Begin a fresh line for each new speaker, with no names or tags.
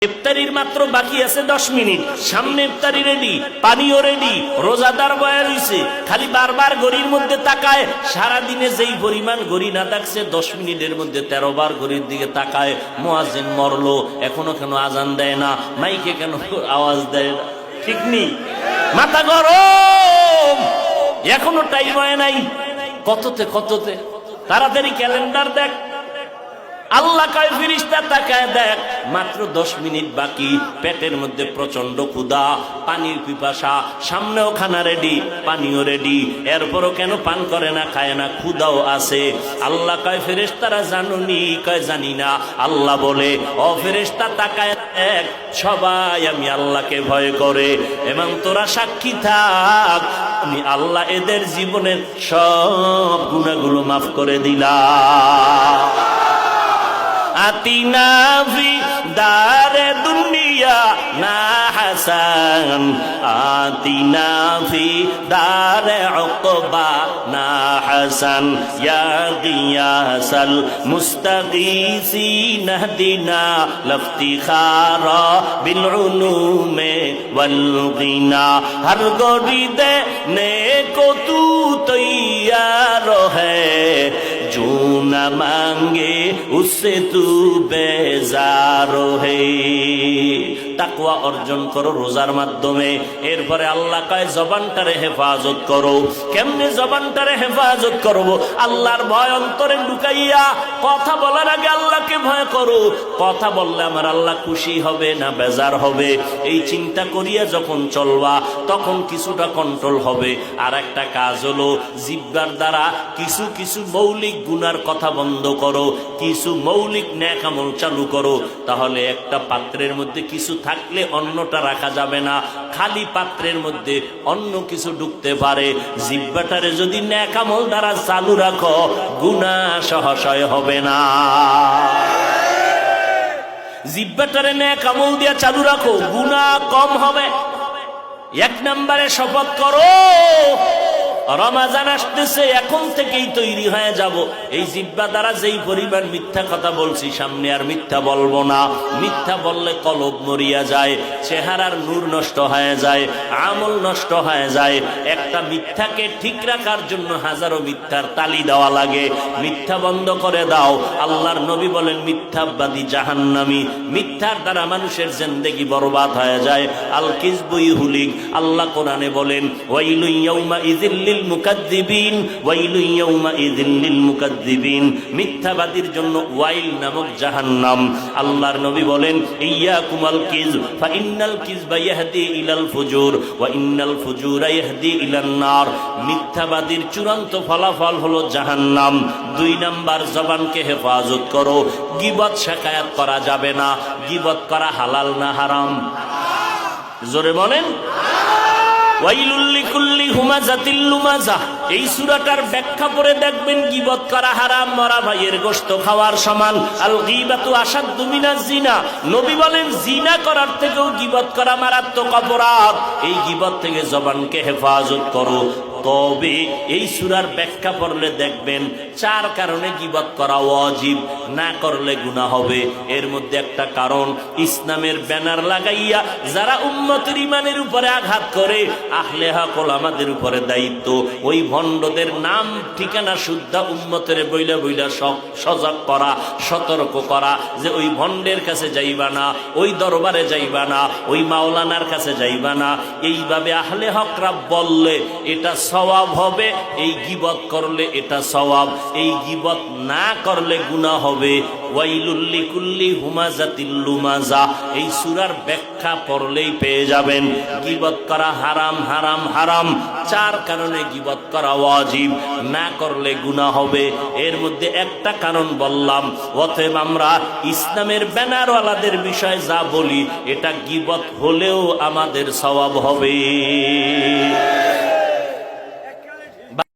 ইফতারির মাত্র বাকি আছে 10 মিনিট, সামনে ইফতারি রেডি, পানিও রেডি, রোজাদার বয়া রইছে, খালি বারবার ঘড়ির মধ্যে তাকায়। সারা দিনে যেই পরিমাণ ঘড়ি না দেখছে 10 মিনিটের মধ্যে 13 বার ঘড়ির দিকে তাকায়। মুয়াজ্জিন মরলো, এখনো কেন আজান দেয় না, মাইকে কেন আওয়াজ দেয় না? ঠিক নেই, মাথা গরম, এখনো টাইম হয় নাই। কততে তাড়াতাড়ি ক্যালেন্ডার দেখ। আল্লাহ কয় ফেরেশতা তাকায় দেখ, মাত্র 10 মিনিট বাকি, পেটের মধ্যে প্রচন্ড ক্ষুধা, পানির পিপাসা, সামনেও খানা রেডি, পানিও রেডি, এরপরও কেন পান করে না, খায় না, ক্ষুধাও আছে। আল্লাহ কয় ফেরেশতারা জানুনি? কয় জানি না। আল্লাহ বলে, ও ফেরেশতা তাকায় দেখ, সবাই আমি আল্লাহকে ভয় করে, এবং তোরা সাক্ষী থাক, আমি আল্লাহ এদের জীবনের সব গুনাহগুলো মাফ করে দিলাম। আতিনা ফি দারে দুনিয়া না হাসান, আতিনা ফি দারে উকবা না হাসান, ইয়া গিয়াসাল মুস্তাগীসিন হদিনা লফতিখারা বিল উলুমে ওয়াল গিনা। হর গড়ি দে নেকো তু তৈয়ার হ্যায়, जो न मांगे उससे तू बेजार है। তাকওয়া অর্জন করো রোজার মাধ্যমে। এরপরে আল্লাহ কয় জবানটারে হেফাজত করো। কেমনে জবানটারে হেফাজত করব? আল্লাহর ভয় অন্তরে ঢুকাইয়া কথা বলার আগে আল্লাহকে ভয় করো। কথা বললে আমার আল্লাহ খুশি হবে না বেজার হবে, এই চিন্তা করিয়া যখন চলবা তখন কিছুটা কন্ট্রোল হবে। আর একটা কাজ হলো জিহ্বার দ্বারা কিছু কিছু মৌলিক গুনার কথা বন্ধ করো, কিছু মৌলিক নেক আমল চালু করো। তাহলে একটা পাত্রের মধ্যে কিছু থাকলে অন্যটা রাখা যাবে না, খালি পাত্রের মধ্যে অন্য কিছু ঢুকতে পারে। জিহ্বাটারে যদি নেক আমল দ্বারা চালু রাখো, গুনাহ সহসয় হবে না। জিহ্বাটারে নেক আমল দিয়া চালু রাখো, গুনাহ কম হবে। 1 নম্বরে শপথ করো, রমাজান আসতেছে, এখন থেকেই তৈরি হয়ে যাব। এই জিহ্বা দ্বারা যেই পরিমাণ মিথ্যা কথা বলছি, সামনে আর মিথ্যা বলবো না। মিথ্যা বললে কলব মরিয়া যায়, চেহারার নূর নষ্ট হয়ে যায়, আমল নষ্ট হয়ে যায়। একটা মিথ্যাকে ঠিক রাখার জন্য হাজারো মিথ্যার তালি দেওয়া লাগে। মিথ্যা বন্ধ করে দাও। আল্লাহর নবী বলেন, মিথ্যাবাদী জাহান্নামী। মিথ্যার দ্বারা মানুষের জিন্দেগি বরবাদ হয়ে যায়। আল কিযবু ইহুলিক। আল্লাহ কোরআনে বলেন, ওয়াইলু ইয়াউমা ইযিল মুকাদ্দিবিন, ওয়াইলু ইয়াউমাইযিন লিল মুকাদ্দিবিন। মিথ্যাবাদীর জন্য ওয়াইল নামক জাহান্নাম। আল্লাহর নবী বলেন, ইয়াকুমাল কিযব ফা ইন্নাল কিযবা ইয়াহদি ইলাল ফুজুর ওয়া ইন্নাল ফুজুরা ইয়াহদি ইলান নার। মিথ্যাবাদীর চূড়ান্ত ফলাফল হলো জাহান্নাম। 2 নাম্বার, জবানকে হেফাজত করো। গীবত শিকায়াত করা যাবে না। গীবত করা হালাল না হারাম? জোরে বলেন। ওয়াইলুল লিকুল্লি হুমাযাতিল লুমাযা। এই সূরাটার ব্যাখ্যা পড়ে দেখবেন গীবত করা হারাম, মরা ভাইয়ের গোশত খাওয়ার সমান। আল গীবাতু আশাদ্দু মিনাজ জিনা। নবী বলেন, জিনা করার থেকেও গীবত করা মারাত্মক অপরাধ। এই গীবত থেকে জবানকে হেফাজত করো। তবে এই সূরার ব্যাখ্যা পড়লে দেখবেন 4 কারণে গীবত করা ওয়াজিব, না করলে গুনাহ হবে। এর মধ্যে একটা কারণ, ইসলামের ব্যানার লাগাইয়া যারা উম্মতের ঈমানের উপরে আঘাত করে, আহলে হক ওলামাদের উপরে দায়িত্ব ওই ভণ্ডদের নাম ঠিকানা শুদ্ধা উম্মতের বইলা বইলা সজাগ করা, সতর্ক করা, যে ওই ভণ্ডের কাছে যাইবা না, ওই দরবারে যাইবা না, ওই মাওলানার কাছে যাইবা না। এইভাবে আহলে হকরা বললে এটা সওয়াব হবে, এই গীবত করলে এটা সওয়াব, এই গীবত না করলে গুনাহ হবে। ওয়াইলুল লিকুল্লি হুমাযাতিল লুমাযা। এই সূরার ব্যাখ্যা পড়লেই পেয়ে যাবেন গীবত করা হারাম, হারাম, হারাম। 4 কারণে গীবত করা ওয়াজিব, না করলে গুনাহ হবে। এর মধ্যে একটা কারণ বললাম। অতএব আমরা ইসলামের ব্যানারওয়ালাদের বিষয়ে যা বলি, এটা গীবত হলেও আমাদের সওয়াব হবে।